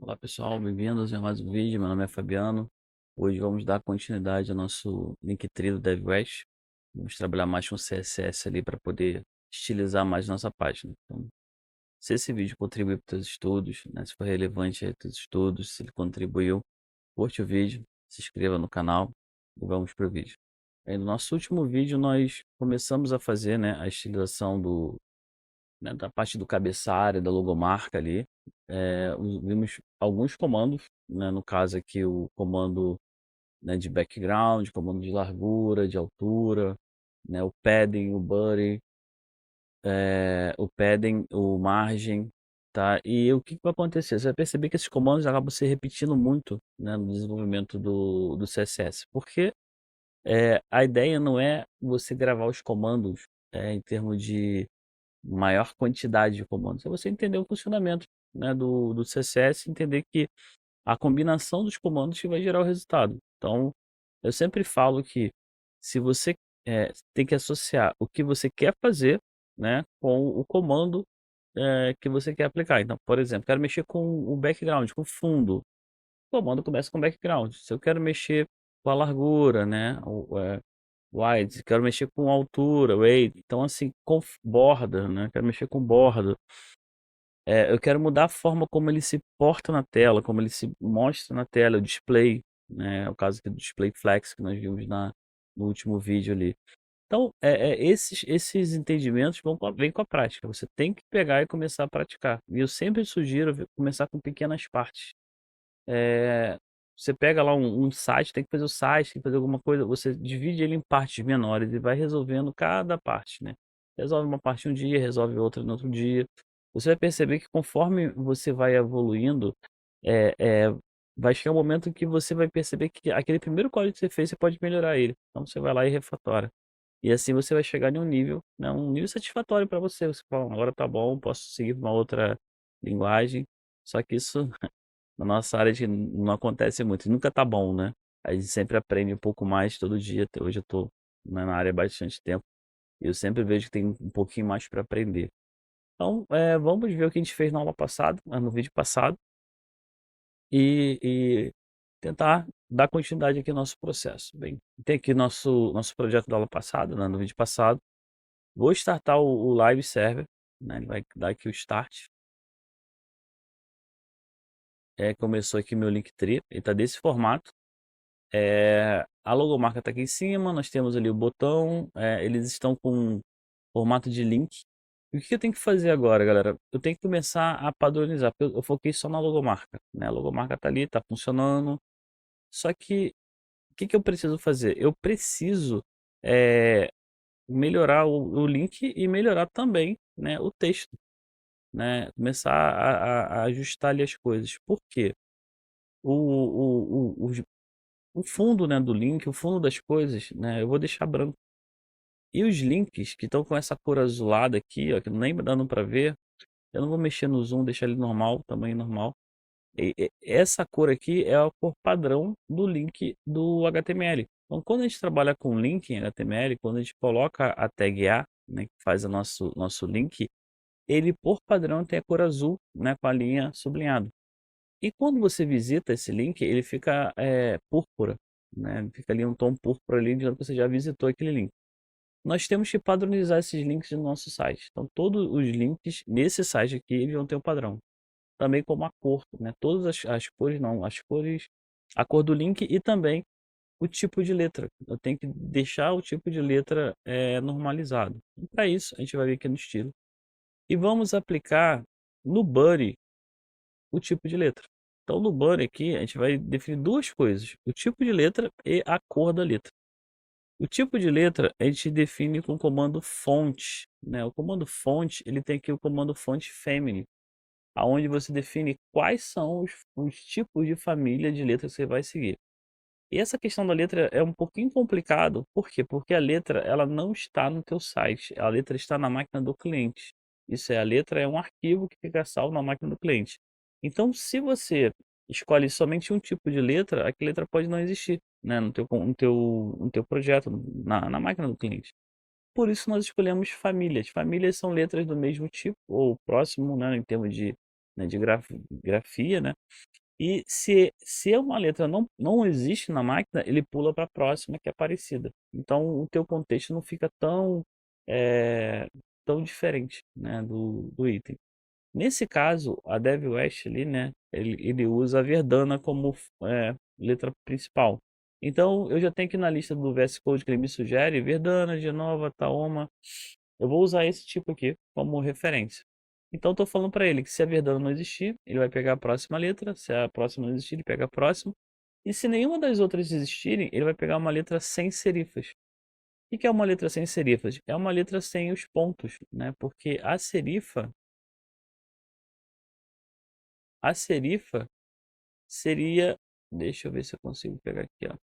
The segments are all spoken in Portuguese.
Olá pessoal, bem-vindos a mais um vídeo. Meu nome é Fabiano. Hoje vamos dar continuidade ao nosso Linktree do DevWest. Vamos trabalhar mais com CSS ali para poder estilizar mais nossa página. Então, se esse vídeo contribuiu para os teus estudos, né, se for relevante aí para os teus estudos, se ele contribuiu, curte o vídeo, se inscreva no canal e vamos para o vídeo. Aí, no nosso último vídeo nós começamos a fazer, né, a estilização da parte do cabeçalho, da logomarca ali. Vimos alguns comandos, né, no caso aqui o comando, né, de background, comando de largura, de altura, né, o padding, o body, o padding, o margem, tá? E o que que vai acontecer? Você vai perceber que esses comandos acabam se repetindo muito, né, no desenvolvimento do CSS, porque a ideia não é você gravar os comandos em termos de maior quantidade de comandos, é você entender o funcionamento, né, do CSS, entender que a combinação dos comandos que vai gerar o resultado. Então, eu sempre falo que se você tem que associar o que você quer fazer, né, com o comando que você quer aplicar. Então, por exemplo, quero mexer com o background, com o fundo. O comando começa com background. Se eu quero mexer com a largura, né, wide, quero mexer com altura, weight, então assim, com borda, né, quero mexer com borda. Eu quero mudar a forma como ele se porta na tela, como ele se mostra na tela, o display, né, o caso aqui do display flex que nós vimos no último vídeo ali. Então, esses entendimentos vêm com a prática, você tem que pegar e começar a praticar. E eu sempre sugiro começar com pequenas partes. Eh, Você pega lá um site, tem que fazer o site, tem que fazer alguma coisa, você divide ele em partes menores e vai resolvendo cada parte, né. Resolve uma parte um dia, resolve outra no outro dia. Você vai perceber que conforme você vai evoluindo, eh eh, vai chegar um momento que você vai perceber que aquele primeiro código que você fez, você pode melhorar ele. Então você vai lá e refatora. E assim você vai chegar em um nível, né, um nível satisfatório para você. Você fala: "Agora tá bom, posso seguir pra uma outra linguagem". Só que isso na nossa área não acontece muito, nunca tá bom, né. A gente sempre aprende um pouco mais todo dia, até hoje eu tô, né, na área há bastante tempo, e eu sempre vejo que tem um pouquinho mais para aprender. Então, vamos ver o que a gente fez na aula passada, no vídeo passado, e tentar dar continuidade aqui no nosso processo. Bem, tem aqui nosso projeto da aula passada, né, no vídeo passado. Vou startar o live server, né, ele vai dar aqui o start. Começou aqui meu Linktree, ele tá desse formato. A logomarca está aqui em cima, nós temos ali o botão, eles estão com formato de link. E o que eu tenho que fazer agora, galera? Eu tenho que começar a padronizar, porque eu foquei só na logomarca, né, a logomarca está ali, está funcionando, só que o que que eu preciso fazer? Eu preciso, eh, melhorar o link e melhorar também, né, o texto, né, começar a ajustar ali as coisas. Por quê? O fundo, né, do link, o fundo das coisas, né, eu vou deixar branco. E os links que estão com essa cor azulada aqui, ó, que nem dando para ver, eu não vou mexer no zoom, deixar ele normal, tamanho normal. Essa cor aqui é a cor padrão do link do HTML. Então, quando a gente trabalha com link em HTML, quando a gente coloca a tag A, né, que faz o nosso link, ele por padrão tem a cor azul, né, com a linha sublinhada. E quando você visita esse link, ele fica púrpura, né? Fica ali um tom púrpura ali, dizendo que você já visitou aquele link. Nós temos que padronizar esses links no nosso site. Então, todos os links nesse site aqui, eles vão ter um padrão. Também como a cor, né? Todas as cores, não, as cores, a cor do link e também o tipo de letra. Eu tenho que deixar o tipo de letra normalizado. Para isso, a gente vai vir aqui no estilo e vamos aplicar no body o tipo de letra. Então, no body aqui, a gente vai definir duas coisas: o tipo de letra e a cor da letra. O tipo de letra a gente define com o comando font, né? O comando font, ele tem aqui o comando font family, aonde você define quais são os tipos de família de letras que você vai seguir. E essa questão da letra é um pouquinho complicado, por quê? Porque a letra ela não está no teu site, a letra está na máquina do cliente. Isso é, a letra é um arquivo que fica salvo na máquina do cliente. Então, se você escolhe somente um tipo de letra, aquela letra pode não existir, né, no teu projeto, na máquina do cliente. Por isso nós escolhemos famílias. Famílias são letras do mesmo tipo ou próximo, né, em termos de né, de grafia, né, e se uma letra não existe na máquina, ele pula para a próxima que é parecida. Então o teu contexto não fica eh, tão diferente, né, do item. Nesse caso, a Dev West ali, né, ele usa a Verdana como letra principal. Então eu já tenho aqui na lista do VS Code que ele me sugere, Verdana, Genova, Taoma. Eu vou usar esse tipo aqui como referência. Então estou falando para ele que se a Verdana não existir, ele vai pegar a próxima letra. Se a próxima não existir, ele pega a próxima. E se nenhuma das outras existirem, ele vai pegar uma letra sem serifas. O que é uma letra sem serifas? É uma letra sem os pontos, né? Porque a serifa seria, deixa eu ver se eu consigo pegar aqui, ó.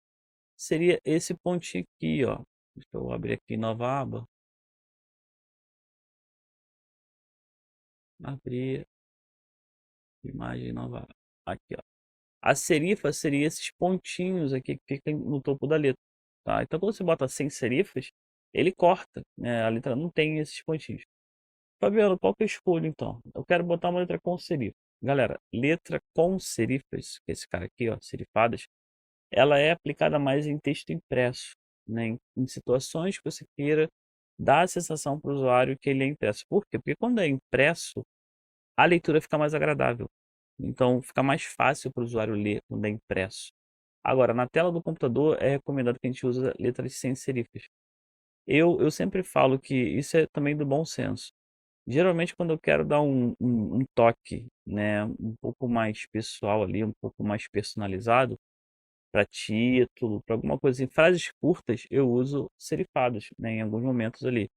Seria esse pontinho aqui, ó. Deixa eu abrir aqui nova aba. Abrir imagem nova aba. Aqui, ó. A serifa seria esses pontinhos aqui que ficam no topo da letra, tá? Então quando você bota sem serifas, ele corta, né? A letra não tem esses pontinhos. Fabiano, qual que eu escolho então? Eu quero botar uma letra com serifa. Galera, letra com serifas, que é esse cara aqui, ó, serifadas, ela é aplicada mais em texto impresso, né? Em situações que você queira dar a sensação para o usuário que ele é impresso. Por quê? Porque quando é impresso, a leitura fica mais agradável. Então, fica mais fácil para o usuário ler quando é impresso. Agora, na tela do computador, é recomendado que a gente use letras sem serifas. Eu sempre falo que isso é também do bom senso. Geralmente, quando eu quero dar um toque, né, um pouco mais pessoal ali, um pouco mais personalizado, para título, para alguma coisa assim, frases curtas, eu uso serifados, né, em alguns momentos ali.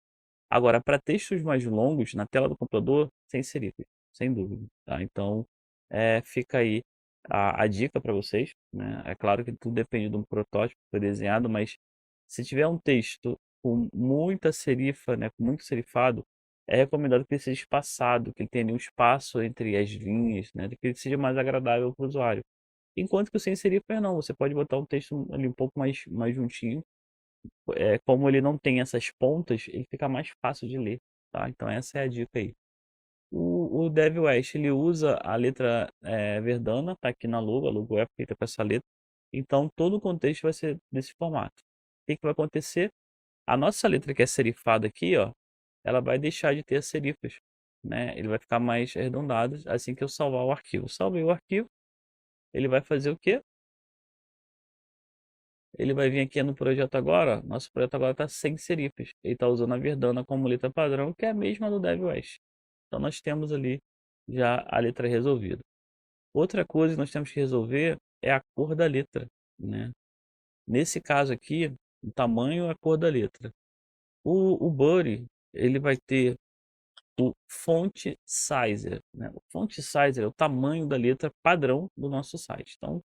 Agora, para textos mais longos, na tela do computador, sem serifas, sem dúvida, tá? Então, fica aí a dica para vocês, né? É claro que tudo depende de um protótipo que foi desenhado, mas se tiver um texto com muita serifa, né, com muito serifado, é recomendado que ele seja espaçado, que ele tenha ali um espaço entre as linhas, né, que ele seja mais agradável para o usuário. Enquanto que o sem serifa não, você pode botar um texto ali um pouco mais juntinho, como ele não tem essas pontas, ele fica mais fácil de ler, tá? Então essa é a dica aí. O Dev West, ele usa a letra Verdana, tá aqui na logo, a logo é feita com essa letra. Então todo o contexto vai ser desse formato. O que que vai acontecer? A nossa letra que é serifada aqui, ó, ela vai deixar de ter as serifas, né? Ele vai ficar mais arredondado assim que eu salvar o arquivo. Salvei o arquivo, ele vai fazer o quê? Ele vai vir aqui no projeto agora, ó. Nosso projeto agora está sem serifas. Ele está usando a Verdana como letra padrão, que é a mesma do Dev West. Então nós temos ali já a letra resolvida. Outra coisa que nós temos que resolver é a cor da letra, né? Nesse caso aqui, o tamanho é a cor da letra. O Buddy, ele vai ter o font sizer, né? O font sizer é o tamanho da letra padrão do nosso site. Então,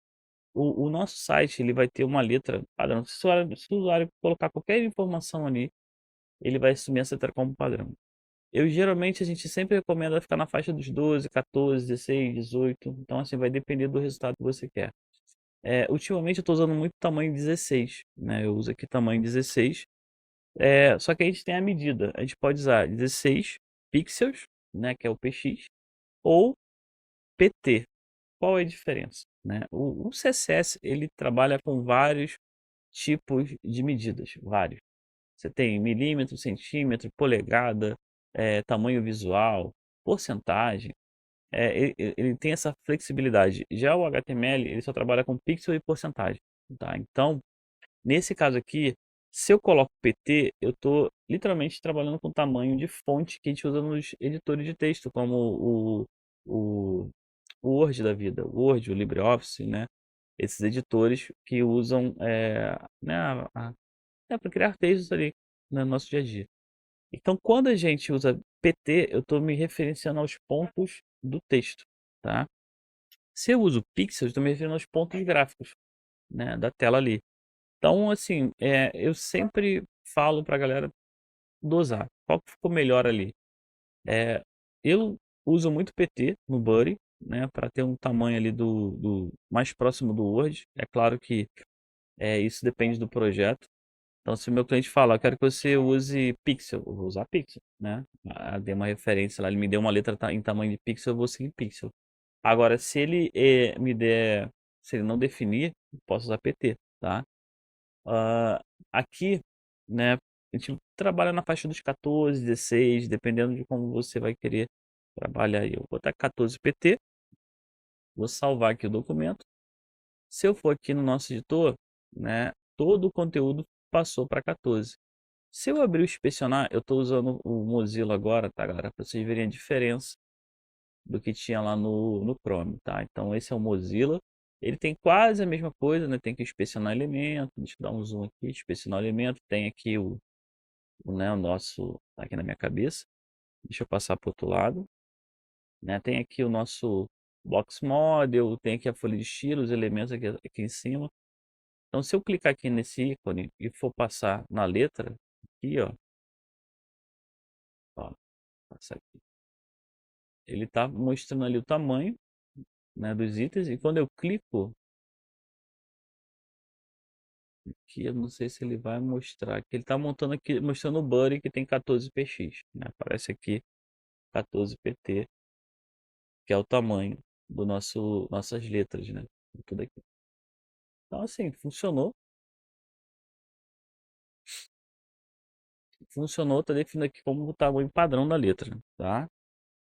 o nosso site ele vai ter uma letra padrão. Se o usuário colocar qualquer informação ali, ele vai assumir essa letra como padrão. Geralmente a gente sempre recomenda ficar na faixa dos 12, 14, 16, 18. Então assim vai depender do resultado que você quer. Ultimamente eu estou usando muito tamanho 16, né? Eu uso aqui tamanho 16. Só que a gente tem a medida. A gente pode usar 16 pixels, né? Que é o PX, ou PT. Qual é a diferença, né? O CSS ele trabalha com vários tipos de medidas, vários. Você tem milímetro, centímetro, polegada, tamanho visual, porcentagem. Ele tem essa flexibilidade. Já o HTML ele só trabalha com pixel e porcentagem, tá? Então, nesse caso aqui, se eu coloco PT, eu estou literalmente trabalhando com tamanho de fonte que a gente usa nos editores de texto, como o, o Word da vida, o Word, o LibreOffice, né? Esses editores que usam né, para criar textos ali no nosso dia a dia. Então, quando a gente usa PT, eu estou me referenciando aos pontos do texto, tá? Se eu uso pixels, eu estou me referindo aos pontos gráficos, né, da tela ali. Então, assim, eu sempre falo para a galera dosar. Qual que ficou melhor ali? Eu uso muito PT no Buddy, né, para ter um tamanho ali do mais próximo do Word. É claro que isso depende do projeto. Então, se o meu cliente fala: "Eu quero que você use pixel", eu vou usar pixel, né. Dei uma referência lá, ele me deu uma letra em tamanho de pixel, eu vou seguir pixel. Agora se ele, me der se ele não definir, eu posso usar PT, tá. Hã, aqui, né, a gente trabalha na faixa dos 14, 16, dependendo de como você vai querer trabalhar aí. Eu vou botar 14 PT, vou salvar aqui o documento. Se eu for aqui no nosso editor, né, todo o conteúdo passou para 14. Se eu abrir o inspecionar, eu estou usando o Mozilla agora, tá, galera, para vocês verem a diferença do que tinha lá no Chrome, tá. Então esse é o Mozilla, ele tem quase a mesma coisa, né, tem que inspecionar elemento, deixa eu dar um zoom aqui, inspecionar elemento, tem aqui né, o nosso tá aqui na minha cabeça, deixa eu passar para o outro lado, né, tem aqui o nosso box model, tem aqui a folha de estilo, os elementos aqui em cima. Então se eu clicar aqui nesse ícone e for passar na letra, aqui ó, passar aqui, ele está mostrando ali o tamanho, né, dos itens e quando eu clico aqui, eu não sei se ele vai mostrar, que ele está montando aqui, mostrando o Buddy que tem 14px, né, aparece aqui 14pt, que é o tamanho do nossas letras, né, tudo aqui. Então assim, funcionou, tá definido aqui como o tamanho padrão da letra, tá.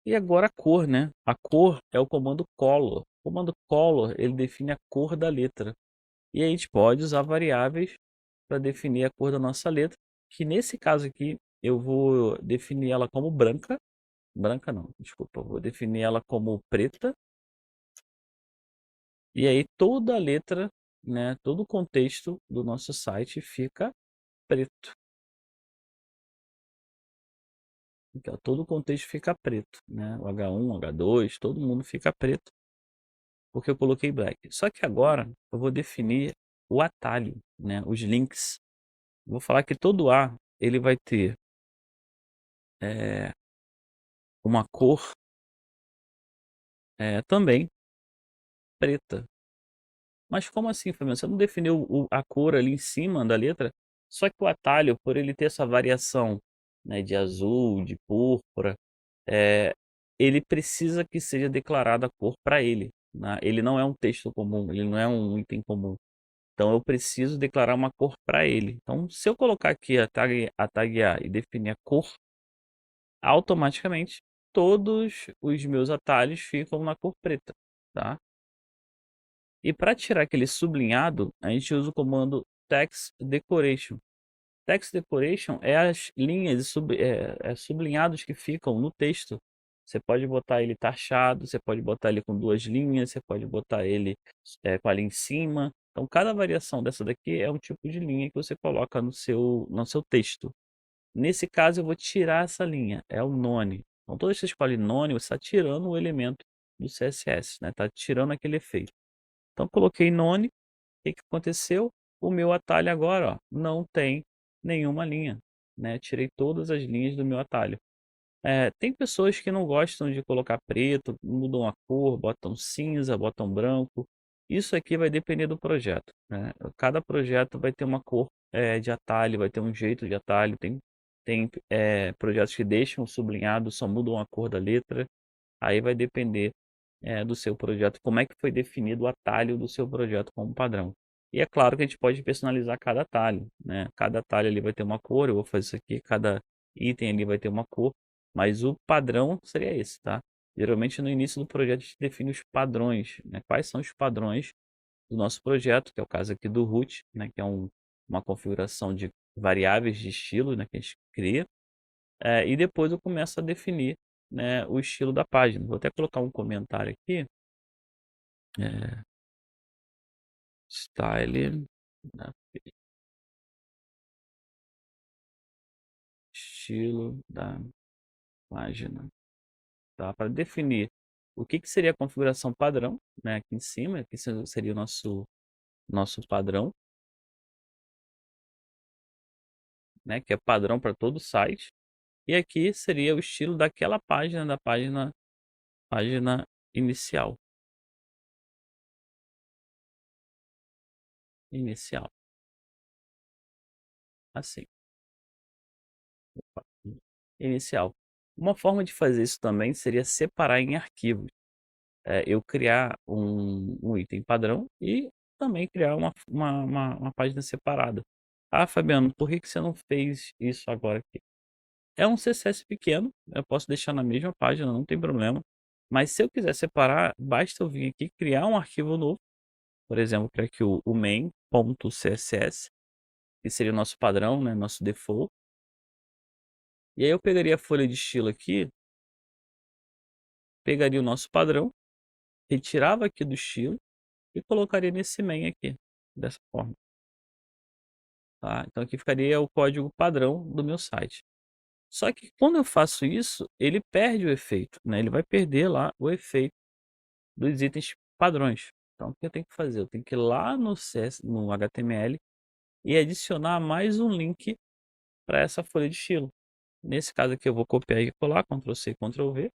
E agora a cor, né, a cor é o comando color. O comando color, ele define a cor da letra. E aí a gente pode usar variáveis para definir a cor da nossa letra, que nesse caso aqui eu vou definir ela como branca, branca não, desculpa, eu vou definir ela como preta, e aí toda a letra, né, todo o contexto do nosso site fica preto. Então, todo o contexto fica preto, né? O H1, H2, todo mundo fica preto, porque eu coloquei black. Só que agora eu vou definir o atalho, né? Os links. Vou falar que todo A ele vai ter uma cor também preta. Mas como assim, Fabiano? Você não definiu a cor ali em cima da letra? Só que o atalho, por ele ter essa variação, né, de azul, de púrpura, eh, ele precisa que seja declarada a cor para ele, né? Ele não é um texto comum, ele não é um item comum. Então eu preciso declarar uma cor para ele. Então, se eu colocar aqui a tag A e definir a cor, automaticamente todos os meus atalhos ficam na cor preta, tá? E para tirar aquele sublinhado, a gente usa o comando text decoration. Text decoration é as linhas sublinhados que ficam no texto. Você pode botar ele taxado, você pode botar ele com duas linhas, você pode botar ele com a linha em cima. Então, cada variação dessa daqui é um tipo de linha que você coloca no seu texto. Nesse caso, eu vou tirar essa linha, é o none. Então, toda vez que você escolhe none, você está tirando o elemento do CSS, né? Está tirando aquele efeito. Então, coloquei none, o que que aconteceu? O meu atalho agora, ó, não tem nenhuma linha, né? Tirei todas as linhas do meu atalho. Tem pessoas que não gostam de colocar preto, mudam a cor, botam cinza, botam branco. Isso aqui vai depender do projeto, né? Cada projeto vai ter uma cor de atalho, vai ter um jeito de atalho. Tem projetos que deixam sublinhado, só mudam a cor da letra. Aí vai depender do seu projeto, como é que foi definido o atalho do seu projeto como padrão. E é claro que a gente pode personalizar cada atalho, né? Cada atalho ali vai ter uma cor, eu vou fazer isso aqui, cada item ali vai ter uma cor, mas o padrão seria esse, tá? Geralmente no início do projeto a gente define os padrões, né? Quais são os padrões do nosso projeto, que é o caso aqui do root, né? Que é uma configuração de variáveis de estilo, né? Que a gente cria. E depois eu começo a definir, né, o estilo da página. Vou até colocar um comentário aqui. É, style, né, estilo da página, tá? Para definir o que seria a configuração padrão, né, aqui em cima, aqui seria o nosso padrão, né, que é padrão para todo o site. E aqui seria o estilo daquela página, da página inicial. Inicial. assim, inicial. Uma forma de fazer isso também seria separar em arquivos. Eu criar um item padrão e também criar uma página separada. "Ah, Fabiano, por que que você não fez isso agora aqui?" É um CSS pequeno, eu posso deixar na mesma página, não tem problema, mas se eu quiser separar, basta eu vir aqui criar um arquivo novo, por exemplo, criar aqui o main.css, que seria o nosso padrão, né, nosso default, e aí eu pegaria a folha de estilo aqui, pegaria o nosso padrão, retirava aqui do estilo e colocaria nesse main aqui, dessa forma, tá. Então aqui ficaria o código padrão do meu site. Só que quando eu faço isso, ele perde o efeito, né, ele vai perder lá o efeito dos itens padrões. Então o que eu tenho que fazer? Eu tenho que ir lá no HTML e adicionar mais um link para essa folha de estilo. Nesse caso aqui eu vou copiar e colar, Ctrl C, Ctrl V.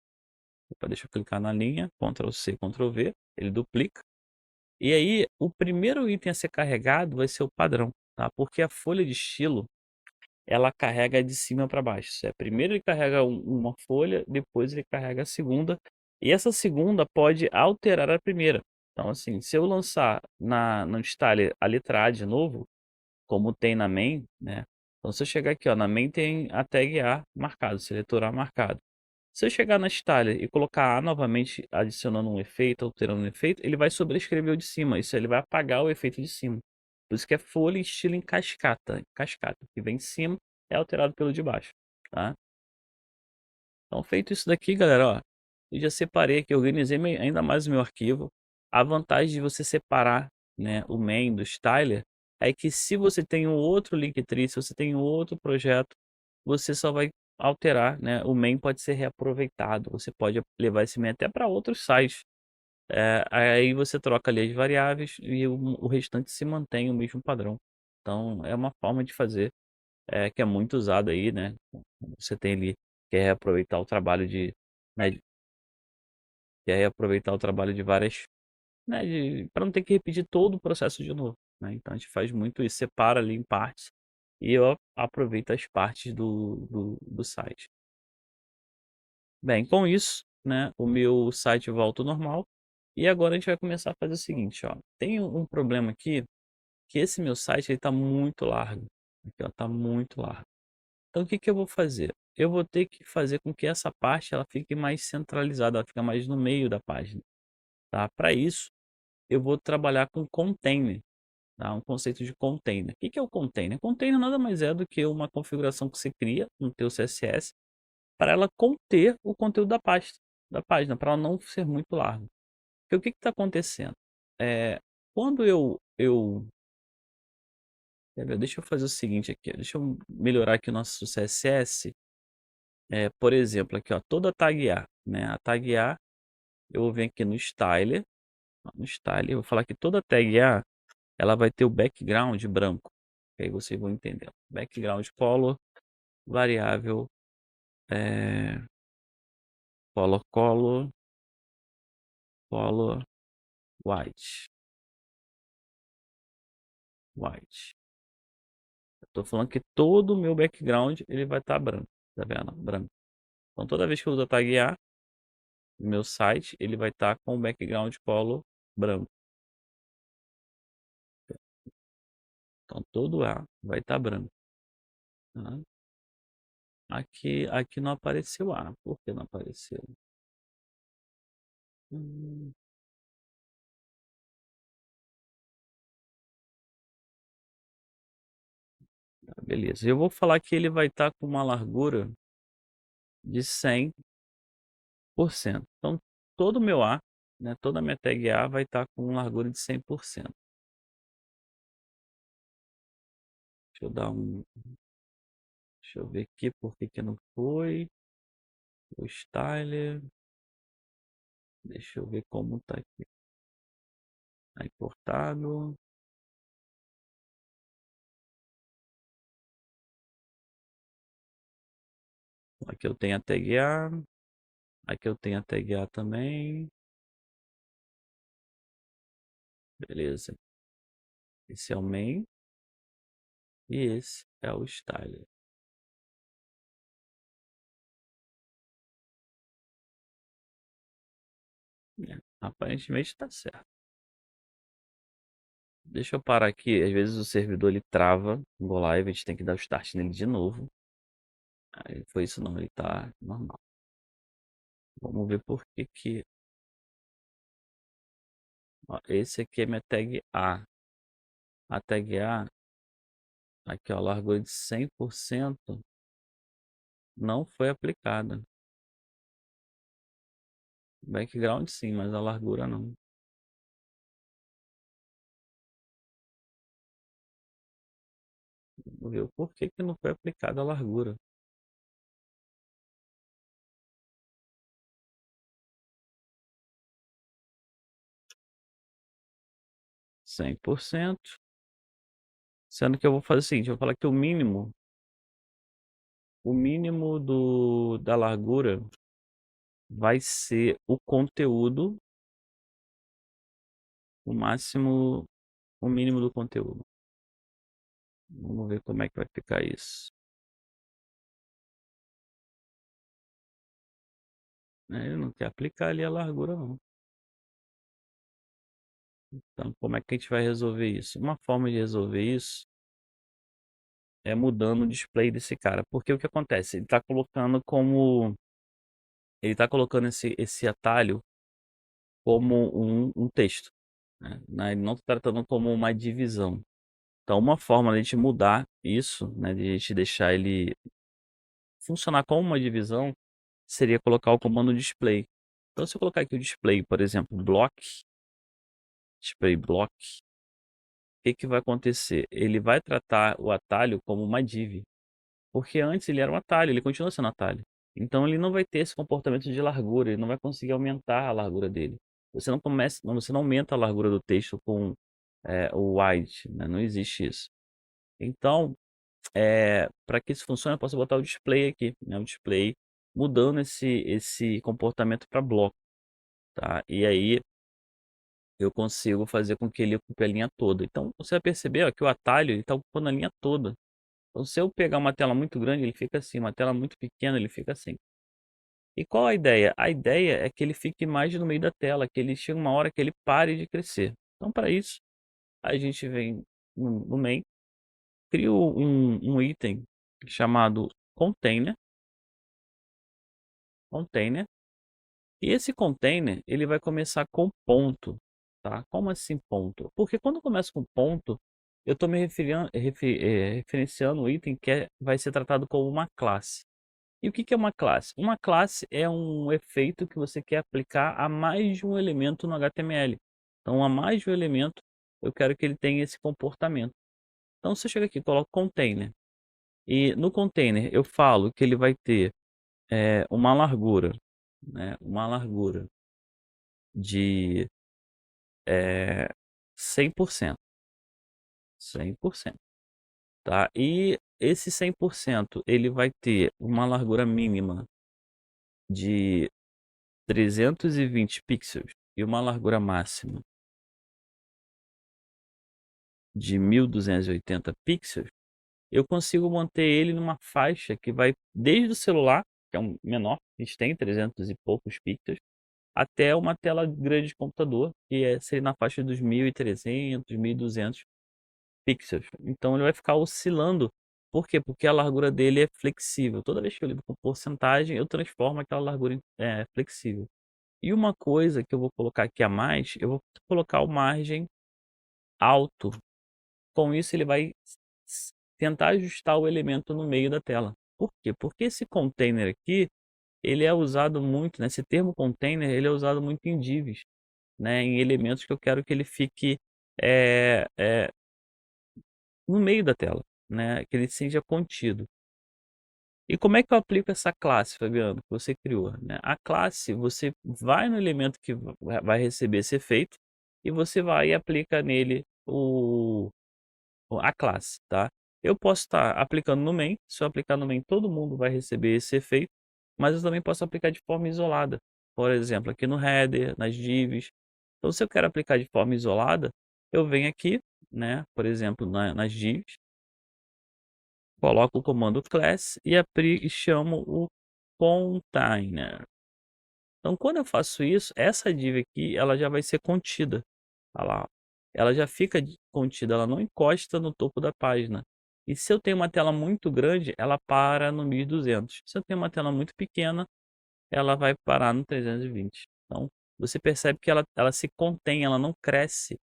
Opa, deixa eu clicar na linha, Ctrl C, Ctrl V, ele duplica. E aí, o primeiro item a ser carregado vai ser o padrão, tá? Porque a folha de estilo, ela carrega de cima para baixo. Primeiro ele carrega uma folha, depois ele carrega a segunda. E essa segunda pode alterar a primeira. Então, assim, se eu lançar no style a letra A de novo, como tem na main, né? Então, se eu chegar aqui, ó, na main tem a tag A marcado, seletor A marcado. Se eu chegar na style e colocar A novamente, adicionando um efeito, alterando um efeito, ele vai sobrescrever o de cima. Isso ele vai apagar o efeito de cima. Por isso que é folha e estilo em cascata. Cascata. O que vem em cima é alterado pelo de baixo, tá? Então, feito isso daqui, galera, ó, eu já separei aqui, organizei ainda mais o meu arquivo. A vantagem de você separar, né, o main do styler é que se você tem um outro Linktree, se você tem um outro projeto, você só vai alterar, né? O main pode ser reaproveitado, você pode levar esse main até para outros sites. Aí você troca ali as variáveis e o restante se mantém o mesmo padrão. Então, é uma forma de fazer que é muito usado aí, né? Você tem ali, quer reaproveitar o trabalho né, quer reaproveitar o trabalho de várias, né, para não ter que repetir todo o processo de novo, né? Então a gente faz muito isso, separa ali em partes e eu aproveito as partes do site. Bem, com isso, né, o meu site volta ao normal e agora a gente vai começar a fazer o seguinte, ó, tem um problema aqui, que esse meu site ele tá muito largo, aqui ó, tá muito largo. Então o que que eu vou fazer? Eu vou ter que fazer com que essa parte ela fique mais centralizada, ela fica mais no meio da página, tá? Para isso, eu vou trabalhar com container, tá? Um conceito de container. O que que é o container? Container nada mais é do que uma configuração que você cria no teu CSS para ela conter o conteúdo da página, para ela não ser muito larga. Porque o que está acontecendo? Quando quer ver, deixa eu fazer o seguinte aqui, deixa eu melhorar aqui o nosso CSS. Por exemplo, aqui ó, toda tag A, né? A tag A, eu vou vir aqui no styler, eu vou falar que toda tag A, ela vai ter o background branco. Que aí vocês vão entender. Background color, variável, é, color white, white. Eu tô falando que todo o meu background ele vai estar branco, tá vendo? Branco. Então toda vez que eu uso a tag A, no meu site, ele vai estar com o background color branco. Então todo A vai estar branco, tá? Aqui não apareceu A. Por que não apareceu? Hum, tá, beleza. Eu vou falar que ele vai estar com uma largura de 100%. Então, todo o meu A, né, toda a minha tag A vai estar com uma largura de 100%. Deixa eu dar um... Deixa eu ver aqui por que que não foi. O styler. Deixa eu ver como tá aqui. Tá importado. Aqui eu tenho a tag A. Aqui eu tenho a tag A também. Beleza. Esse é o main. E esse é o styler. Aparentemente tá certo. Deixa eu parar aqui, às vezes o servidor ele trava no live, a gente tem que dar o start nele de novo. Aí foi isso não, ele tá normal. Vamos ver por que que... Ó, esse aqui é minha tag A. A tag A, aqui ó, largura de 100% não foi aplicada. Background sim, mas a largura não. Vamos ver o porquê que não foi aplicada a largura. Cem por cento. Sendo que eu vou fazer o seguinte, eu vou falar que o mínimo da largura vai ser o conteúdo, o máximo, o mínimo do conteúdo. Vamos ver como é que vai ficar isso. Ele não quer aplicar ali a largura não. Então como é que a gente vai resolver isso? Uma forma de resolver isso é mudando o display desse cara. Porque o que acontece? Ele está colocando esse atalho como um texto, né? Ele não está tratando como uma divisão. Então, uma forma de a gente mudar isso, né, de a gente deixar ele funcionar como uma divisão, seria colocar o comando display. Então, se eu colocar aqui o display, por exemplo, display block, o que que vai acontecer? Ele vai tratar o atalho como uma div, porque antes ele era um atalho, ele continua sendo atalho. Então, ele não vai ter esse comportamento de largura, ele não vai conseguir aumentar a largura dele. Você não aumenta a largura do texto com o wide, né? Não existe isso. Então, para que isso funcione, eu posso botar o display aqui, né? O display mudando esse comportamento para bloco, tá? E aí eu consigo fazer com que ele ocupe a linha toda. Então, você vai perceber ó, que o atalho está ocupando a linha toda. Então, se eu pegar uma tela muito grande, ele fica assim. Uma tela muito pequena, ele fica assim. E qual a ideia? A ideia é que ele fique mais no meio da tela, que ele chegue uma hora que ele pare de crescer. Então, para isso, a gente vem no main, cria um item chamado container. E esse container, ele vai começar com ponto, tá? Como assim ponto? Porque quando começa com ponto, eu estou me referenciando o item que vai ser tratado como uma classe. E o que que é uma classe? Uma classe é um efeito que você quer aplicar a mais de um elemento no HTML. Então, a mais de um elemento, eu quero que ele tenha esse comportamento. Então, você chega aqui, coloca container. E no container, eu falo que ele vai ter uma largura, né? Uma largura de 100%. 100%, tá? E esse 100% ele vai ter uma largura mínima de 320 pixels e uma largura máxima de 1280 pixels, eu consigo manter ele numa faixa que vai desde o celular, que é um menor, a gente tem 300 e poucos pixels, até uma tela grande de computador, que seria na faixa dos 1300, 1200 pixels. Então ele vai ficar oscilando. Por quê? Porque a largura dele é flexível. Toda vez que eu lido com porcentagem, eu transformo aquela largura em flexível. E uma coisa que eu vou colocar aqui a mais, eu vou colocar o margem alto. Com isso ele vai tentar ajustar o elemento no meio da tela. Por quê? Porque esse container aqui, ele é usado muito, né? Esse termo container, ele é usado muito em divs, né? Em elementos que eu quero que ele fique é, é, no meio da tela, né? Que ele seja contido. E como é que eu aplico essa classe, Fabiano, que você criou, né? A classe, você vai no elemento que vai receber esse efeito e você vai e aplica nele a classe, tá? Eu posso estar aplicando no main, se eu aplicar no main, todo mundo vai receber esse efeito, mas eu também posso aplicar de forma isolada. Por exemplo, aqui no header, nas divs. Então, se eu quero aplicar de forma isolada, eu venho aqui, né? Por exemplo, nas divs. coloco o comando class e chamo o container. Então, quando eu faço isso, essa div aqui, ela já vai ser contida. Olha lá, ela já fica contida, ela não encosta no topo da página. E se eu tenho uma tela muito grande, ela para no 1200. Se eu tenho uma tela muito pequena, ela vai parar no 320. Então, você percebe que ela se contém, ela não cresce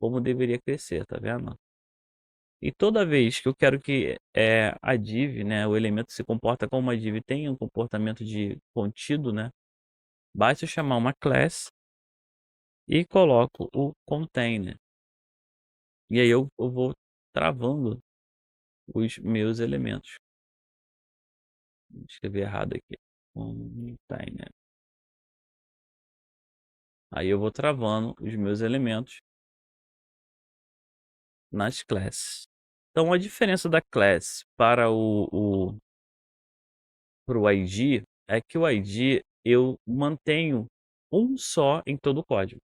como deveria crescer, tá vendo? E toda vez que eu quero que a div, né, o elemento se comporta como uma div, tenha um comportamento de contido, né, basta eu chamar uma class e coloco o container. E aí eu vou travando os meus elementos. Vou escrever errado aqui. Container. Aí eu vou travando os meus elementos nas classes. Então a diferença da class para o ID é que o ID eu mantenho um só em todo o código.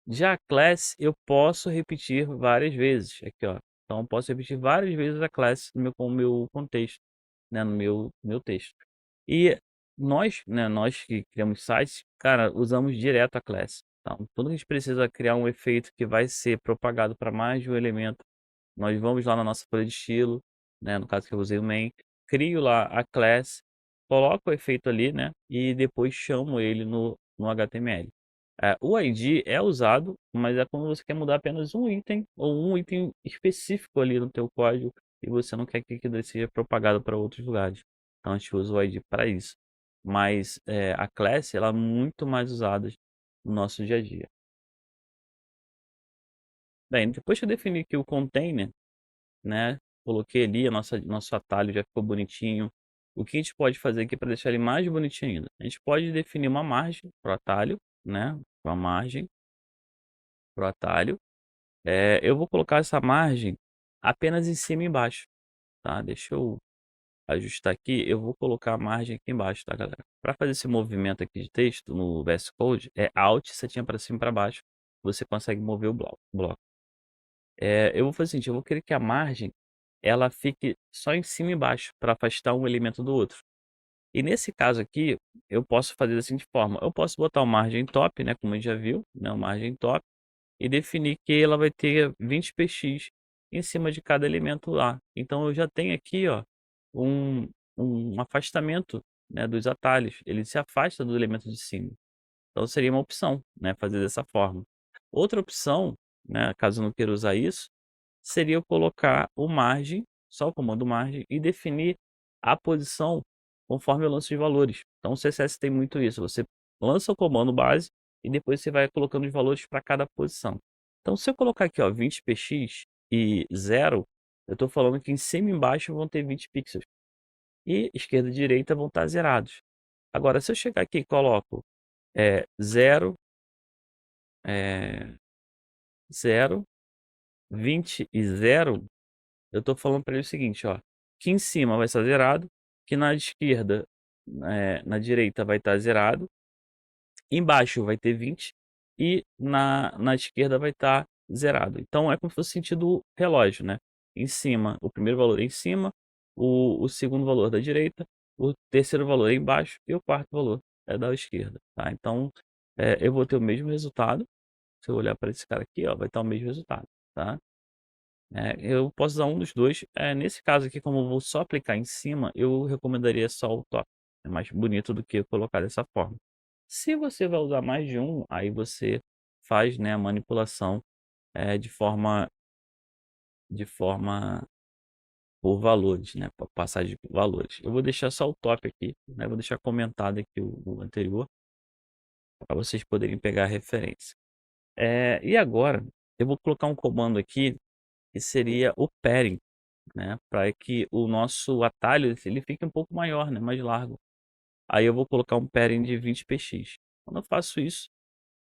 Já a class eu posso repetir várias vezes. Aqui, ó. Então eu posso repetir várias vezes a class com o meu contexto, né, no meu texto. E nós, né, nós que criamos sites, cara, usamos direto a class. Então, quando a gente precisa criar um efeito que vai ser propagado para mais de um elemento, nós vamos lá na nossa folha de estilo, né, no caso que eu usei o main, crio lá a class, coloco o efeito ali, né, e depois chamo ele no HTML. O ID é usado, mas é quando você quer mudar apenas um item ou um item específico ali no teu código e você não quer que aquilo seja propagado para outros lugares. Então a gente usa o ID para isso. Mas a class ela é muito mais usada no nosso dia a dia. Bem, depois que eu defini aqui o container, né, coloquei ali nosso atalho já ficou bonitinho. O que a gente pode fazer aqui para deixar ele mais bonitinho ainda? A gente pode definir uma margem para o atalho, né, uma margem para o atalho. Eu vou colocar essa margem apenas em cima e embaixo, tá? Deixa eu ajustar aqui, eu vou colocar a margem aqui embaixo, tá, galera? Para fazer esse movimento aqui de texto no VS Code, é Alt, setinha para cima e para baixo, você consegue mover o bloco. Eu vou fazer o seguinte, eu vou querer que a margem ela fique só em cima e embaixo, para afastar um elemento do outro. E nesse caso aqui, eu posso fazer da seguinte forma, eu posso botar o margem top, né, como a gente já viu, né, o margem top, e definir que ela vai ter 20 px em cima de cada elemento lá. Então eu já tenho aqui, ó, um, um afastamento, né, dos atalhos. Ele se afasta do elemento de cima. Então seria uma opção, né, fazer dessa forma. Outra opção, né, caso eu não queira usar isso, seria eu colocar o margem, só o comando margem, e definir a posição conforme eu lanço os valores. Então o CSS tem muito isso. Você lança o comando base e depois você vai colocando os valores para cada posição. Então se eu colocar aqui, ó, 20px e 0, eu estou falando que em cima e embaixo vão ter 20 pixels. E esquerda e direita vão estar zerados. Agora, se eu chegar aqui e coloco 0, 0, 20 e 0, eu estou falando para ele o seguinte, ó, que em cima vai estar zerado, que na esquerda, na direita vai estar zerado, embaixo vai ter 20 e na esquerda vai estar zerado. Então é como se fosse sentido relógio, né? Em cima, o primeiro valor é em cima, o segundo valor da direita, o terceiro valor é embaixo e o quarto valor é da esquerda, tá? Então eu vou ter o mesmo resultado. Se eu olhar para esse cara aqui, ó, vai estar o mesmo resultado, tá? Eu posso usar um dos dois. Nesse caso aqui, como eu vou só aplicar em cima, eu recomendaria só o top. É mais bonito do que eu colocar dessa forma. Se você vai usar mais de um, aí você faz, né, a manipulação de forma por valores, né, por passagem de valores. Eu vou deixar só o top aqui, né, vou deixar comentado aqui o anterior, para vocês poderem pegar a referência. E agora, eu vou colocar um comando aqui, que seria o pairing, né, para que o nosso atalho ele fique um pouco maior, né, mais largo. Aí eu vou colocar um pairing de 20px. Quando eu faço isso,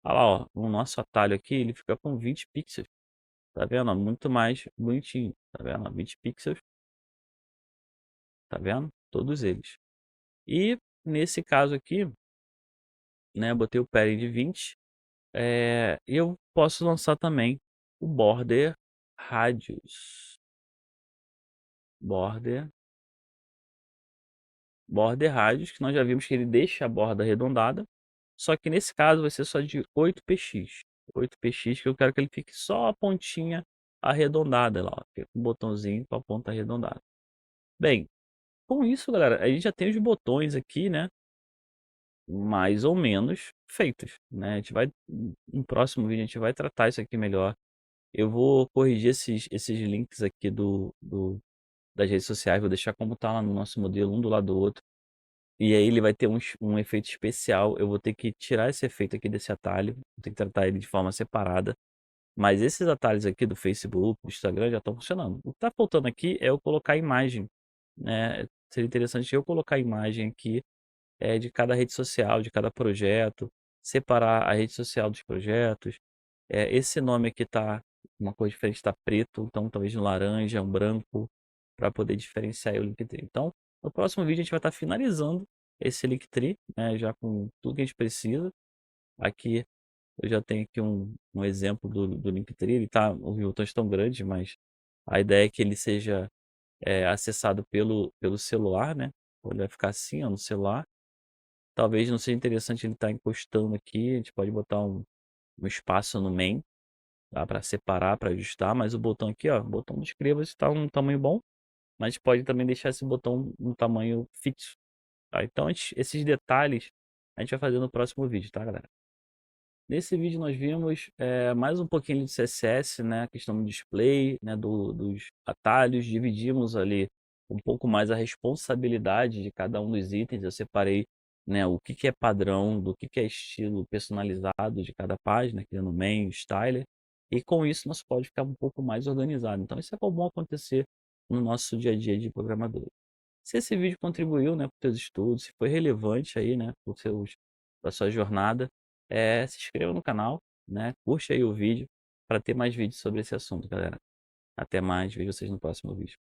olha lá, ó, o nosso atalho aqui ele fica com 20 pixels. Tá vendo? Muito mais bonitinho. Tá vendo? 20 pixels. Tá vendo? Todos eles. E nesse caso aqui, né, eu botei o pairing de 20. E eu posso lançar também o border radius. Border border radius, que nós já vimos que ele deixa a borda arredondada, só que nesse caso vai ser só de 8 px. 8 px que eu quero que ele fique só a pontinha arredondada lá, ó, fica com um botãozinho com a ponta arredondada. Bem, com isso, galera, a gente já tem os botões aqui, né, mais ou menos feitos, né. A gente vai no próximo vídeo a gente vai tratar isso aqui melhor. Eu vou corrigir esses links aqui das redes sociais, vou deixar como tá lá no nosso modelo, um do lado do outro. E aí ele vai ter um efeito especial, eu vou ter que tirar esse efeito aqui desse atalho, vou ter que tratar ele de forma separada. Mas esses atalhos aqui do Facebook, do Instagram já estão funcionando. O que tá faltando aqui é eu colocar a imagem, né, seria interessante eu colocar a imagem aqui, de cada rede social, de cada projeto, separar a rede social dos projetos. Esse nome aqui tá uma cor diferente, tá preto, então talvez um laranja, um branco, para poder diferenciar aí o Linktree. Então, no próximo vídeo a gente vai estar finalizando esse Linktree, né, já com tudo que a gente precisa. Aqui eu já tenho aqui um exemplo do Linktree, ele tá os botões tão grandes, mas a ideia é que ele seja, acessado pelo celular, né, ele vai ficar assim, ó, no celular. Talvez não seja interessante ele estar encostando aqui, a gente pode botar um espaço no main, dá para separar, para ajustar, mas o botão aqui, ó, o botão de inscreva-se está um tamanho bom, mas pode também deixar esse botão um tamanho fixo, tá. Então esses detalhes a gente vai fazer no próximo vídeo, tá, galera. Nesse vídeo nós vimos, mais um pouquinho de CSS, né, a questão do display, né, dos atalhos, dividimos ali um pouco mais a responsabilidade de cada um dos itens, eu separei, né, o que que é padrão, do que é estilo personalizado de cada página, aqui no main, styler, e com isso nosso código ficar um pouco mais organizado. Então isso é comum acontecer no nosso dia a dia de programador. Se esse vídeo contribuiu, né, para os teus estudos, se foi relevante aí, né, para sua jornada, se inscreva no canal, né, curte aí o vídeo para ter mais vídeos sobre esse assunto, galera. Até mais, vejo vocês no próximo vídeo.